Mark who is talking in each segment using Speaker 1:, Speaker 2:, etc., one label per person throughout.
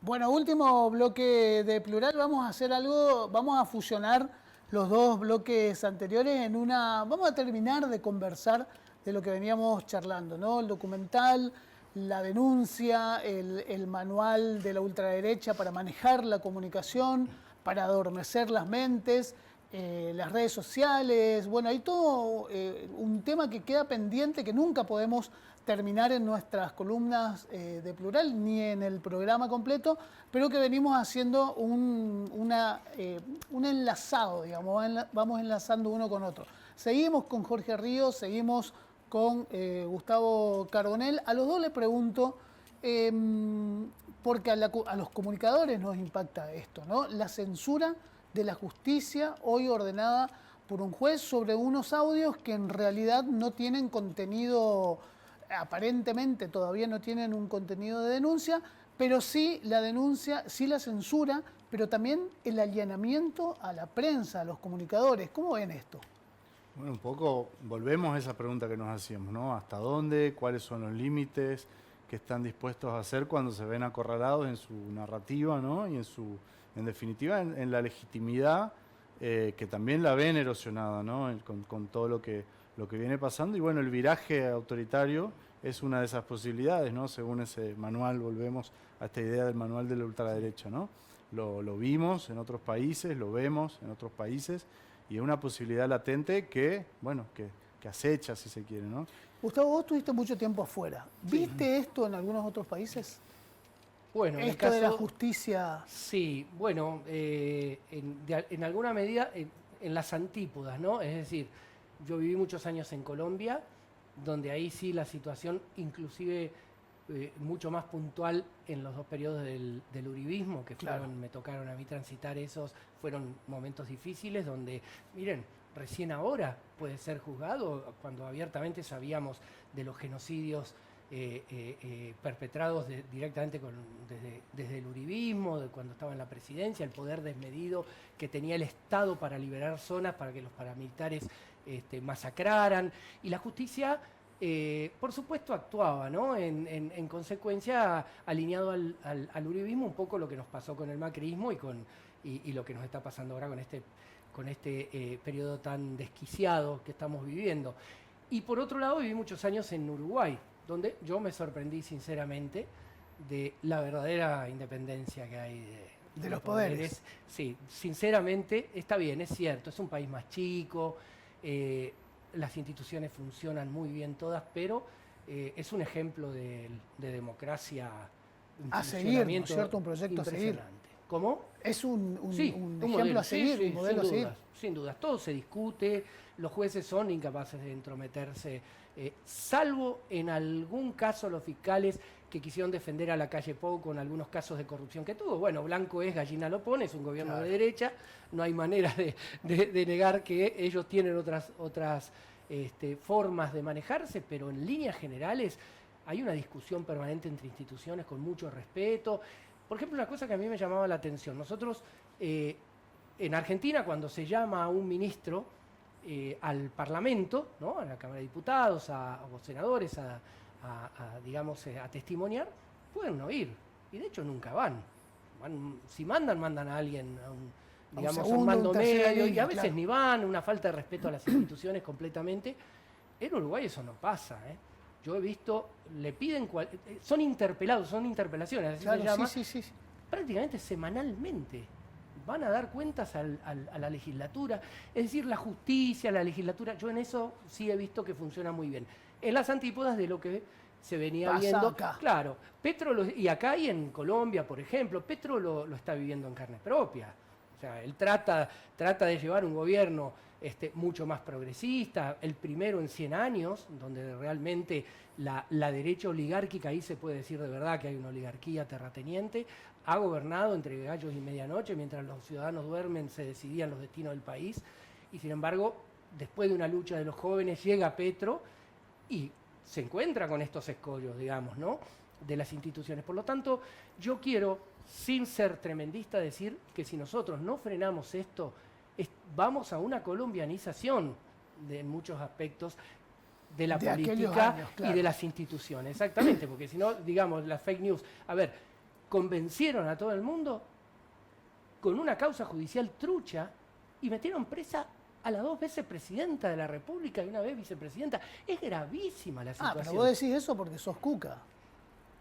Speaker 1: Bueno, último bloque de Plural. Vamos a hacer algo, vamos a fusionar los dos bloques anteriores en una... Vamos a terminar de conversar de lo que veníamos charlando, ¿no? El documental, la denuncia, el manual de la ultraderecha para manejar la comunicación, para adormecer las mentes, las redes sociales. Bueno, hay todo un tema que queda pendiente que nunca podemos terminar en nuestras columnas de Plural ni en el programa completo, pero que venimos haciendo un enlazado, digamos, vamos enlazando uno con otro. Seguimos con Jorge Ríos, seguimos con Gustavo Carbonell. A los dos les pregunto, porque a los comunicadores nos impacta esto, ¿no? La censura de la justicia hoy ordenada por un juez sobre unos audios que en realidad no tienen contenido, aparentemente todavía no tienen un contenido de denuncia, pero sí la denuncia, sí la censura, pero también el allanamiento a la prensa, a los comunicadores. ¿Cómo ven esto?
Speaker 2: Bueno, un poco volvemos a esa pregunta que nos hacíamos, ¿no? ¿Hasta dónde? ¿Cuáles son los límites que están dispuestos a hacer cuando se ven acorralados en su narrativa, ¿no? Y en definitiva, en la legitimidad que también la ven erosionada, ¿no? Con todo lo que viene pasando. Y bueno, el viraje autoritario es una de esas posibilidades, ¿no? Según ese manual, volvemos a esta idea del manual de la ultraderecha, ¿no? Lo vimos en otros países, lo vemos en otros países, y es una posibilidad latente que, bueno, que acecha, si se quiere, ¿no?
Speaker 1: Gustavo, vos tuviste mucho tiempo afuera. ¿Viste esto en algunos otros países?
Speaker 3: Bueno, en el
Speaker 1: Esto
Speaker 3: caso
Speaker 1: de la justicia.
Speaker 3: Sí, bueno, en alguna medida en las antípodas, ¿no? Es decir, yo viví muchos años en Colombia, donde ahí sí la situación, inclusive mucho más puntual en los dos periodos del uribismo, que fueron,
Speaker 1: Claro.
Speaker 3: me tocaron a mí transitar esos, fueron momentos difíciles donde, miren, recién ahora puede ser juzgado, cuando abiertamente sabíamos de los genocidios perpetrados directamente desde el uribismo, de cuando estaba en la presidencia, el poder desmedido que tenía el Estado para liberar zonas, para que los paramilitares masacraran, y la justicia, por supuesto, actuaba, ¿no? En consecuencia, alineado al uribismo, un poco lo que nos pasó con el macrismo y lo que nos está pasando ahora con este periodo tan desquiciado que estamos viviendo. Y por otro lado, viví muchos años en Uruguay, donde yo me sorprendí sinceramente de la verdadera independencia que hay
Speaker 1: de los poderes.
Speaker 3: Sí, sinceramente, está bien, es cierto, es un país más chico, las instituciones funcionan muy bien todas, pero es un ejemplo de democracia,
Speaker 1: A seguir, ¿no es cierto? Un proyecto a seguir.
Speaker 3: ¿Cómo?
Speaker 1: Es un ejemplo
Speaker 3: modelo
Speaker 1: a seguir, un modelo a seguir.
Speaker 3: Sin dudas, todo se discute, los jueces son incapaces de entrometerse, salvo en algún caso los fiscales que quisieron defender a la calle Pou con algunos casos de corrupción que tuvo. Bueno, blanco es, gallina lo pone, es un gobierno
Speaker 1: Claro.
Speaker 3: de derecha, no hay manera de negar que ellos tienen otras formas de manejarse, pero en líneas generales hay una discusión permanente entre instituciones con mucho respeto. Por ejemplo, una cosa que a mí me llamaba la atención, nosotros en Argentina, cuando se llama a un ministro al Parlamento, ¿no? A la Cámara de Diputados, a los senadores, digamos, a testimoniar, pueden no ir. Y de hecho nunca van. Si mandan a alguien a un mando medio, y a veces ni van, una falta de respeto a las instituciones completamente. En Uruguay eso no pasa, ¿eh? Yo he visto, le piden, son interpelados, son interpelaciones, así
Speaker 1: Claro,
Speaker 3: se llama,
Speaker 1: sí.
Speaker 3: prácticamente semanalmente. Van a dar cuentas a la legislatura, es decir, la justicia, la legislatura, yo en eso sí he visto que funciona muy bien. En las antípodas de lo que se venía
Speaker 1: pasa
Speaker 3: viendo,
Speaker 1: acá.
Speaker 3: claro, Petro, y acá y en Colombia, por ejemplo, Petro lo está viviendo en carne propia. O sea, él trata de llevar un gobierno mucho más progresista, el primero en 100 años, donde realmente la derecha oligárquica, ahí se puede decir de verdad que hay una oligarquía terrateniente, ha gobernado entre gallos y medianoche, mientras los ciudadanos duermen se decidían los destinos del país, y sin embargo, después de una lucha de los jóvenes, llega Petro y se encuentra con estos escollos, digamos, ¿no?, de las instituciones. Por lo tanto, yo quiero, sin ser tremendista, decir que si nosotros no frenamos esto, vamos a una colombianización en muchos aspectos de la política
Speaker 1: años, claro.
Speaker 3: y de las instituciones. Exactamente, porque si no, digamos, las fake news. A ver, convencieron a todo el mundo con una causa judicial trucha y metieron presa a las 2 veces presidenta de la República y una vez vicepresidenta. Es gravísima la situación.
Speaker 1: Pero vos decís eso porque sos cuca.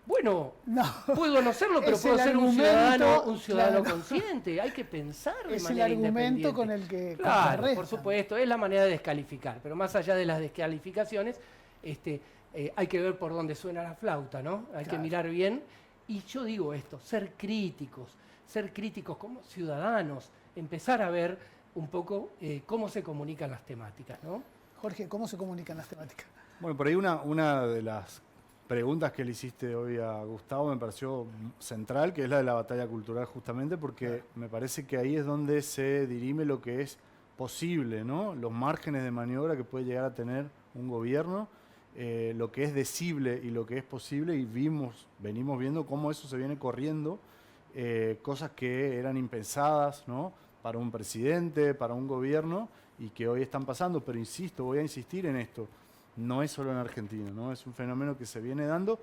Speaker 3: Bueno,
Speaker 1: no.
Speaker 3: Puedo no serlo, pero
Speaker 1: Es
Speaker 3: puedo ser un ciudadano
Speaker 1: claro,
Speaker 3: consciente. Hay que pensar de
Speaker 1: es
Speaker 3: manera
Speaker 1: independiente. Es el argumento con el que contrarrestan.
Speaker 3: Por supuesto, es la manera de descalificar. Pero más allá de las descalificaciones, hay que ver por dónde suena la flauta, ¿no? Hay que mirar bien. Y yo digo esto, ser críticos como ciudadanos, empezar a ver un poco cómo se comunican las temáticas, ¿no?
Speaker 1: Jorge, ¿cómo se comunican las temáticas?
Speaker 2: Bueno, por ahí una de las preguntas que le hiciste hoy a Gustavo me pareció central, que es la de la batalla cultural justamente, porque me parece que ahí es donde se dirime lo que es posible, ¿no? Los márgenes de maniobra que puede llegar a tener un gobierno, lo que es decible y lo que es posible, y venimos viendo cómo eso se viene corriendo, cosas que eran impensadas, ¿no? Para un presidente, para un gobierno, y que hoy están pasando, pero insisto, voy a insistir en esto. No es solo en Argentina, ¿no? Es un fenómeno que se viene dando.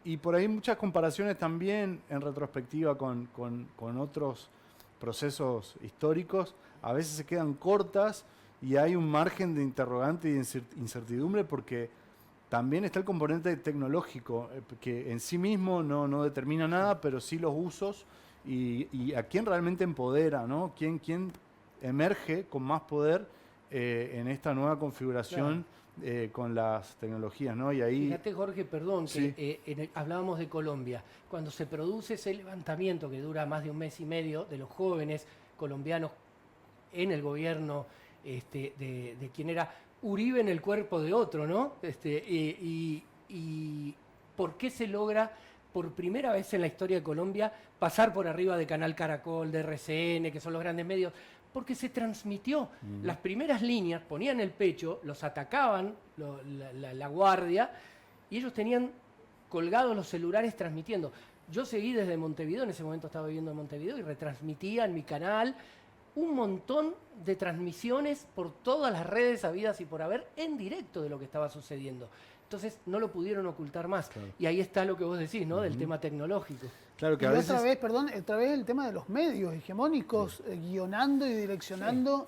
Speaker 2: Y por ahí muchas comparaciones también en retrospectiva con otros procesos históricos a veces se quedan cortas y hay un margen de interrogante y de incertidumbre porque también está el componente tecnológico que en sí mismo no determina nada, pero sí los usos y a quién realmente empodera, ¿no? ¿Quién emerge con más poder en esta nueva configuración? Claro. Con las tecnologías, ¿no? Y ahí...
Speaker 3: Fíjate, Jorge, perdón,
Speaker 2: sí.
Speaker 3: que hablábamos de Colombia. Cuando se produce ese levantamiento que dura más de 1 mes y medio de los jóvenes colombianos en el gobierno de quien era Uribe en el cuerpo de otro, ¿no? Y ¿por qué se logra por primera vez en la historia de Colombia pasar por arriba de Canal Caracol, de RCN, que son los grandes medios? Porque se transmitió. Las primeras líneas ponían el pecho, los atacaban la guardia y ellos tenían colgados los celulares transmitiendo. Yo seguí desde Montevideo, en ese momento estaba viviendo en Montevideo y retransmitía en mi canal un montón de transmisiones por todas las redes habidas y por haber en directo de lo que estaba sucediendo. Entonces no lo pudieron ocultar más. Claro. Y ahí está lo que vos decís, ¿no? Del tema tecnológico.
Speaker 2: Claro que
Speaker 1: y
Speaker 2: a veces...
Speaker 1: otra vez el tema de los medios hegemónicos guionando y direccionando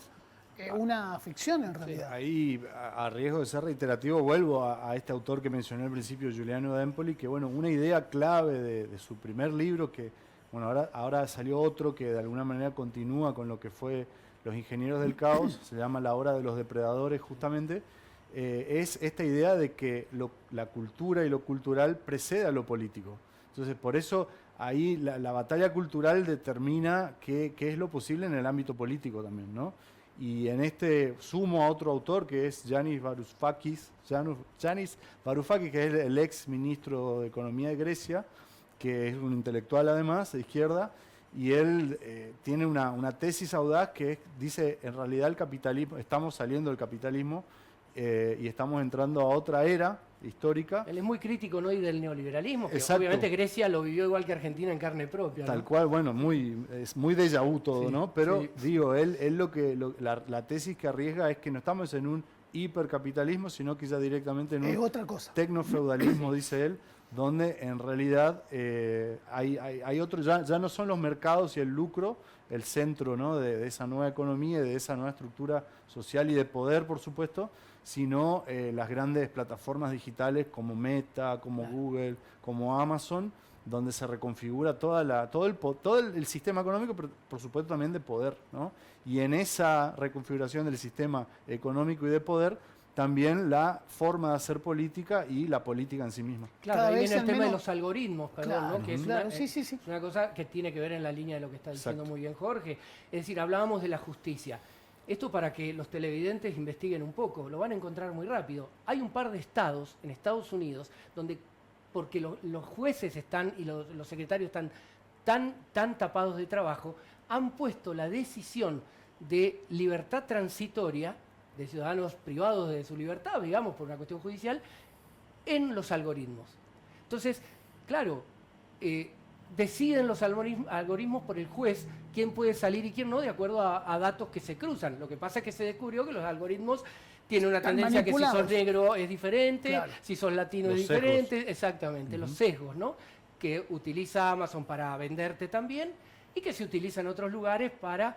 Speaker 1: una ficción en realidad.
Speaker 2: Ahí, a riesgo de ser reiterativo, vuelvo a este autor que mencioné al principio, Giuliano d'Empoli, que bueno, una idea clave de su primer libro, que bueno, ahora salió otro que de alguna manera continúa con lo que fue Los Ingenieros del Caos, se llama La Hora de los Depredadores justamente, es esta idea de que la cultura y lo cultural precede a lo político. Entonces, por eso ahí la batalla cultural determina qué es lo posible en el ámbito político también, ¿no? Y en sumo a otro autor que es Yanis Varoufakis, que es el ex ministro de Economía de Grecia, que es un intelectual además, de izquierda, y él tiene una tesis audaz que dice, en realidad el capitalismo, estamos saliendo del capitalismo y estamos entrando a otra era histórica.
Speaker 3: Él es muy crítico, ¿no? Y del neoliberalismo, que
Speaker 2: Exacto.
Speaker 3: Obviamente Grecia lo vivió igual que Argentina en carne propia, ¿no?
Speaker 2: Tal cual, bueno, es muy déjà vu todo, sí, ¿no? Pero digo, la tesis que arriesga es que no estamos en un hipercapitalismo, sino quizá directamente en un
Speaker 1: otra cosa.
Speaker 2: Tecnofeudalismo, dice él, donde en realidad hay otro, ya no son los mercados y el lucro el centro, ¿no? de esa nueva economía, de esa nueva estructura social y de poder, por supuesto, sino las grandes plataformas digitales como Meta, como Google, como Amazon, donde se reconfigura todo el sistema económico, pero por supuesto también de poder, ¿no? Y en esa reconfiguración del sistema económico y de poder, también la forma de hacer política y la política en sí misma.
Speaker 3: Claro, ahí viene el tema de los algoritmos, perdón,
Speaker 1: claro,
Speaker 3: ¿no? Que es una cosa que tiene que ver en la línea de lo que está diciendo muy bien Jorge. Es decir, hablábamos de la justicia. Esto para que los televidentes investiguen un poco, lo van a encontrar muy rápido. Hay un par de estados en Estados Unidos donde, porque los jueces están y los secretarios están tan tapados de trabajo, han puesto la decisión de libertad transitoria de ciudadanos privados de su libertad, digamos, por una cuestión judicial, en los algoritmos. Entonces, claro, deciden los algoritmos por el juez quién puede salir y quién no, de acuerdo a datos que se cruzan. Lo que pasa es que se descubrió que los algoritmos tienen una tendencia que si sos negro es diferente, claro. Si sos latino es diferente, exactamente, los sesgos, ¿no? que utiliza Amazon para venderte también y que se utiliza en otros lugares para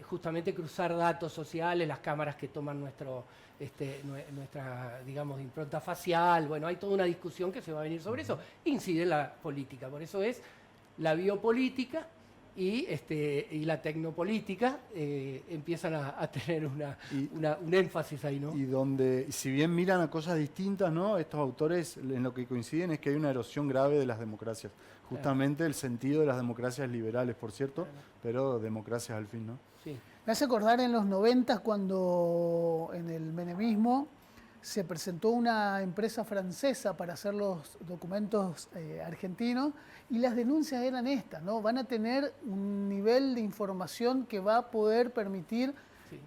Speaker 3: justamente cruzar datos sociales, las cámaras que toman nuestra, digamos, impronta facial. Bueno, hay toda una discusión que se va a venir sobre eso. Incide en la política, por eso es la biopolítica y la tecnopolítica empiezan a tener un énfasis ahí, ¿no?
Speaker 2: Y donde, si bien miran a cosas distintas, ¿no? Estos autores en lo que coinciden es que hay una erosión grave de las democracias. Justamente el sentido de las democracias liberales, por cierto, pero democracias al fin, ¿no?
Speaker 3: Sí.
Speaker 1: Me hace acordar en los 90 cuando en el menemismo se presentó una empresa francesa para hacer los documentos argentinos y las denuncias eran estas, ¿no? Van a tener un nivel de información que va a poder permitir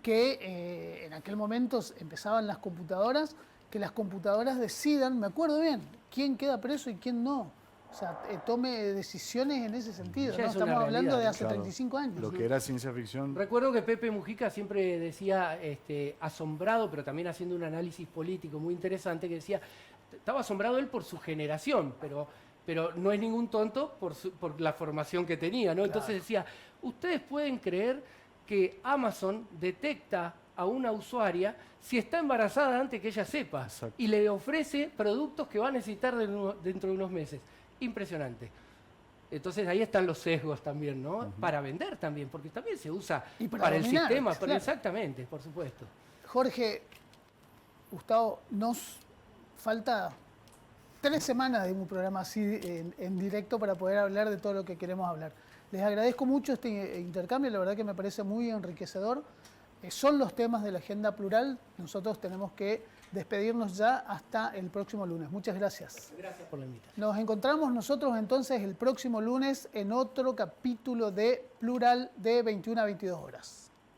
Speaker 1: que en aquel momento empezaban las computadoras, que las computadoras decidan, me acuerdo bien, quién queda preso y quién no. O sea, tome decisiones en ese sentido,
Speaker 3: Ya
Speaker 1: ¿no?
Speaker 3: es una
Speaker 1: Estamos hablando de
Speaker 3: realidad,
Speaker 1: hace 35 años.
Speaker 2: Lo que era ciencia ficción.
Speaker 3: Recuerdo que Pepe Mujica siempre decía, asombrado, pero también haciendo un análisis político muy interesante, que decía, estaba asombrado él por su generación, pero no es ningún tonto por la formación que tenía, ¿no? Claro. Entonces decía, ustedes pueden creer que Amazon detecta a una usuaria si está embarazada antes que ella sepa. Exacto. Y le ofrece productos que va a necesitar dentro de unos meses. Impresionante. Entonces ahí están los sesgos también, ¿no? Para vender también, porque también se usa para el sistema. Claro. Exactamente, por supuesto.
Speaker 1: Jorge, Gustavo, nos falta 3 semanas de un programa así en directo para poder hablar de todo lo que queremos hablar. Les agradezco mucho este intercambio, la verdad que me parece muy enriquecedor. Son los temas de la agenda plural. Nosotros tenemos que despedirnos ya hasta el próximo lunes. Muchas gracias.
Speaker 3: Gracias por la invitación.
Speaker 1: Nos encontramos nosotros entonces el próximo lunes en otro capítulo de Plural de 21 a 22 horas.